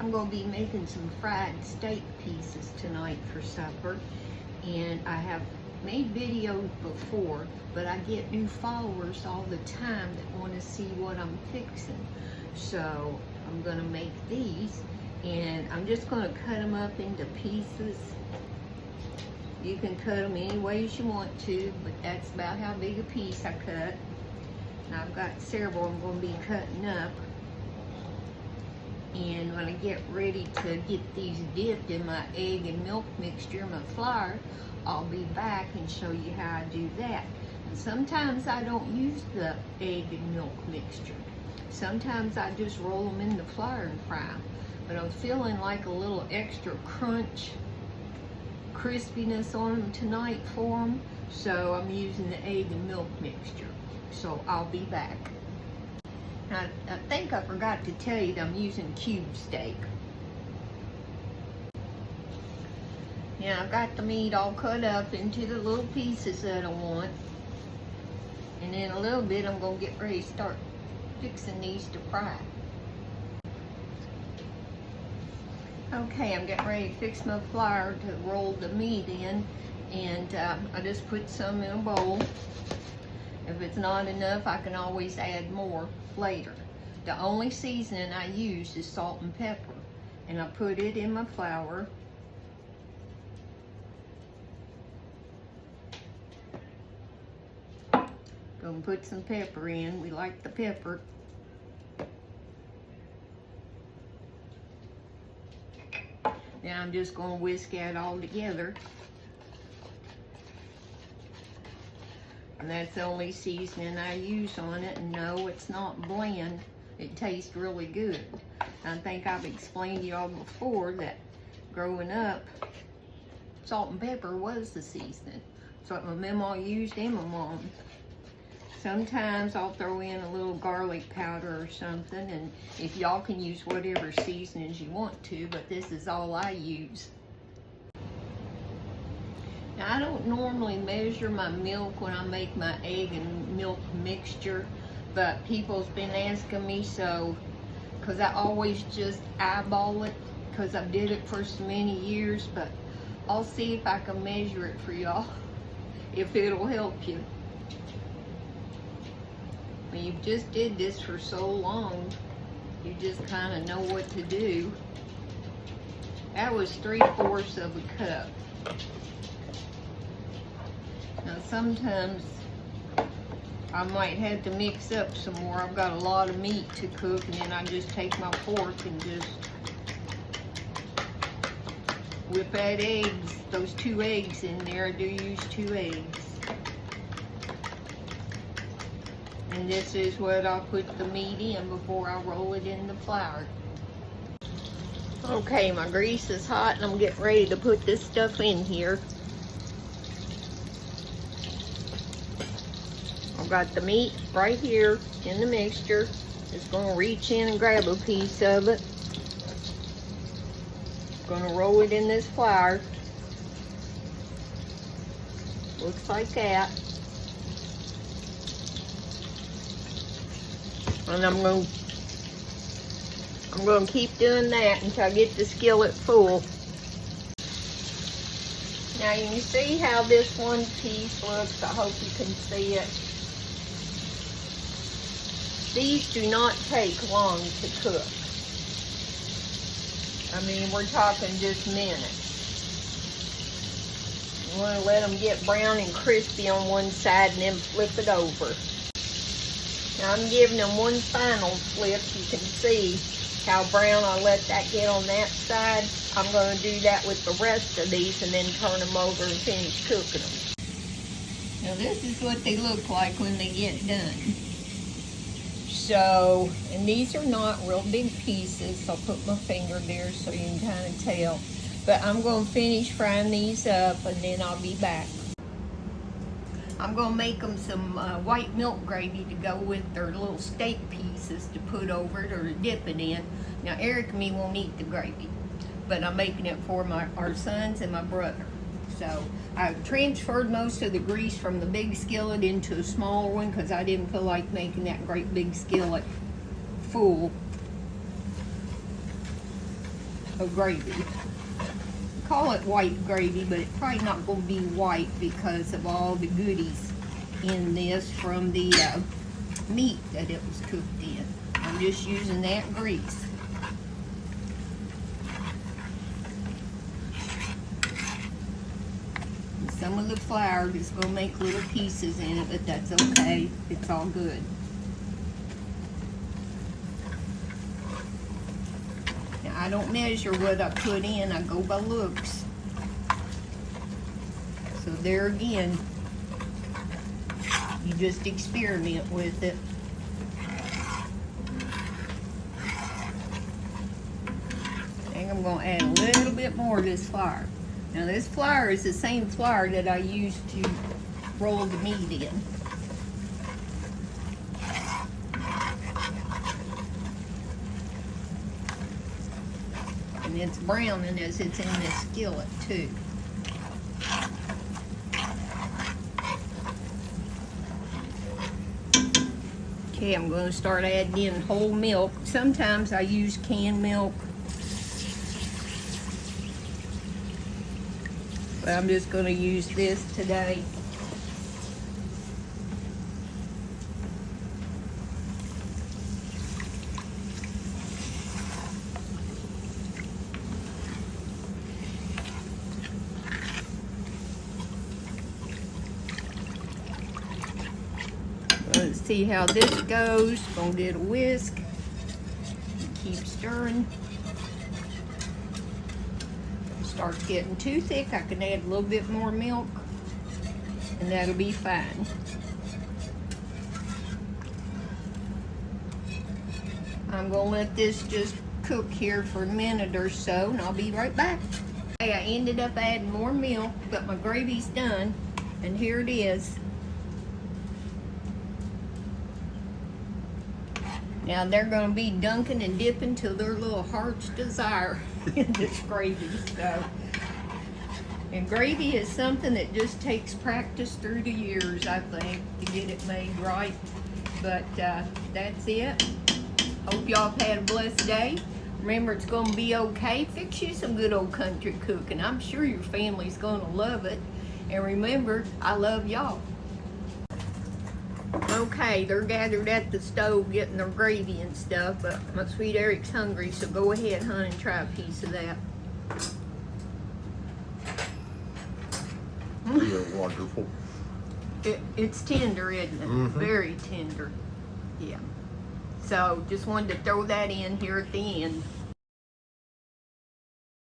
I'm going to be making some fried steak pieces tonight for supper. And I have made videos before, but I get new followers all the time that want to see what I'm fixing. So I'm going to make these, and I'm just going to cut them up into pieces. You can cut them any ways you want to, but that's about how big a piece I cut. And I've got several I'm going to be cutting up. And when I get ready to get these dipped in my egg and milk mixture, my flour, I'll be back and show you how I do that. And sometimes I don't use the egg and milk mixture. Sometimes I just roll them in the flour and fry them. But I'm feeling like a little extra crunch, crispiness on them tonight for them. So I'm using the egg and milk mixture. So I'll be back. I think I forgot to tell you that I'm using cube steak. Now I've got the meat all cut up into the little pieces that I want. And in a little bit I'm going to get ready to start fixing these to fry. Okay, I'm getting ready to fix my flour to roll the meat in. And I just put some in a bowl. If it's not enough, I can always add more later. The only seasoning I use is salt and pepper, and I put it in my flour. Gonna put some pepper in. We like the pepper. Now I'm just gonna whisk it all together. And that's the only seasoning I use on it. And no, it's not bland. It tastes really good. I think I've explained to y'all before that growing up, salt and pepper was the seasoning. So my mama used and my mom. Sometimes I'll throw in a little garlic powder or something. And if y'all can use whatever seasonings you want to, but this is all I use. Now, I don't normally measure my milk when I make my egg and milk mixture, but people's been asking me, so, because I always just eyeball it, because I did it for so many years, but I'll see if I can measure it for y'all, if it'll help you. When you just did this for so long, you just kind of know what to do. That was 3/4 of a cup. Now sometimes I might have to mix up some more. I've got a lot of meat to cook, and then I just take my fork and just whip that eggs, those 2 eggs in there. I do use 2 eggs. And this is what I'll put the meat in before I roll it in the flour. Okay, my grease is hot and I'm getting ready to put this stuff in here. I've got the meat right here in the mixture. Just gonna reach in and grab a piece of it. Gonna roll it in this flour. Looks like that. And I'm gonna keep doing that until I get the skillet full. Now you can see how this one piece looks. I hope you can see it. These do not take long to cook. I mean, we're talking just minutes. You want to let them get brown and crispy on one side and then flip it over. Now I'm giving them one final flip. You can see how brown I let that get on that side. I'm going to do that with the rest of these and then turn them over and finish cooking them. Now this is what they look like when they get done. So, and these are not real big pieces. I'll put my finger there so you can kind of tell. But I'm going to finish frying these up and then I'll be back. I'm going to make them some white milk gravy to go with their little steak pieces to put over it or to dip it in. Now Eric and me won't eat the gravy, but I'm making it for our sons and my brother. So I've transferred most of the grease from the big skillet into a smaller one because I didn't feel like making that great big skillet full. of gravy. Call it white gravy, but it's probably not going to be white because of all the goodies in this from the meat that it was cooked in. I'm just using that grease. And some of the flour is going to make little pieces in it, but that's okay. It's all good. Now, I don't measure what I put in. I go by looks. So there again, you just experiment with it. I think I'm going to add a little bit more of this flour. Now this flour is the same flour that I used to roll the meat in. And it's browning as it's in this skillet too. Okay, I'm going to start adding in whole milk. Sometimes I use canned milk, but I'm just going to use this today. Let's see how this goes. Gonna get a whisk. Keep stirring. If it starts getting too thick, I can add a little bit more milk, and that'll be fine. I'm gonna let this just cook here for a minute or so, and I'll be right back. Okay, I ended up adding more milk, but my gravy's done, and here it is. Now they're going to be dunking and dipping till their little heart's desire in this gravy. So, and gravy is something that just takes practice through the years, I think, to get it made right. But that's it. Hope y'all have had a blessed day. Remember, it's going to be okay. Fix you some good old country cooking. I'm sure your family's going to love it. And remember, I love y'all. Okay, they're gathered at the stove getting their gravy and stuff, but my sweet Eric's hungry, so go ahead, hon, and try a piece of that. You're wonderful. It's tender, isn't it? Mm-hmm. Very tender. Yeah. So, just wanted to throw that in here at the end.